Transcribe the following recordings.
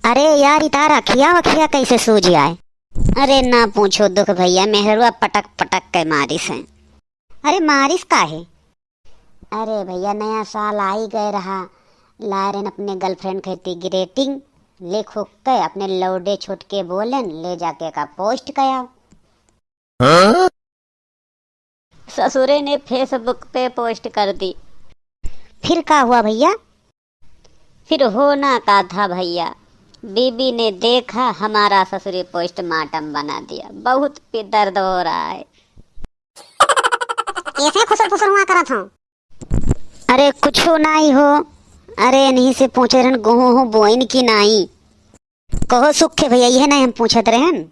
अरे यार इतारा खिया वखिया कैसे सूझ आए। अरे ना पूछो दुख भैया, मेहरुआ पटक पटक के मारिस है। अरे मारिस का है? अरे भैया नया साल आ ही गए रहा, लारेन अपने गर्लफ्रेंड कहती ग्रेटिंग लिखो के अपने लौडे छुटके बोलन ले जाके का पोस्ट कया। हाँ? ससुरे ने फेसबुक पे पोस्ट कर दी। फिर क्या हुआ भैया? फिर होना का था भैया, बीबी ने देखा हमारा ससुरे पोस्टमार्टम बना दिया। बहुत दर्द हो रहा है। कैसे खुसर फुसर हुआ करा था? अरे कुछ नहीं हो। अरे नहीं से पूछे रहन गोहो हो बोइन की नहीं कहो सुखे भैया, यह नहीं हम पूछत रहन।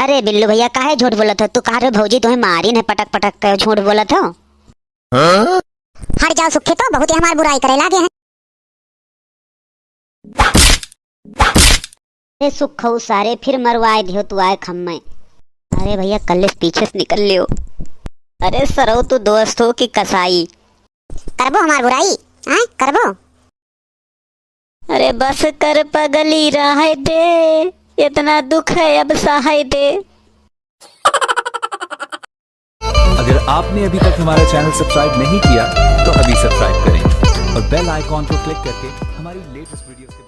अरे बिल्लू भैया काहे झूठ बोलत हो? तू कहा रे भौजी तुम्हें मारी ने पटक पटक कर झूठ बोलत हो? हाँ? हट जाओ सुखे, तो बहुत ही हमारी बुराई करे लागे हैं। अरे सुखऊ सारे फिर मरवाए दियो तू आए खम्मे। अरे भैया कल पीछे से निकल लियो। अरे सरो तू दोस्त हो कि कसाई? करबो हमार बुराई? हाँ करबो? अरे बस कर पगली राह दे, इतना दुख है अब सहाय दे। अगर आपने अभी तक हमारा चैनल सब्सक्राइब नहीं किया तो अभी सब्सक्राइब करें और बेल आइकॉन को क्लिक करके हमारी लेटेस्ट वीडियोस के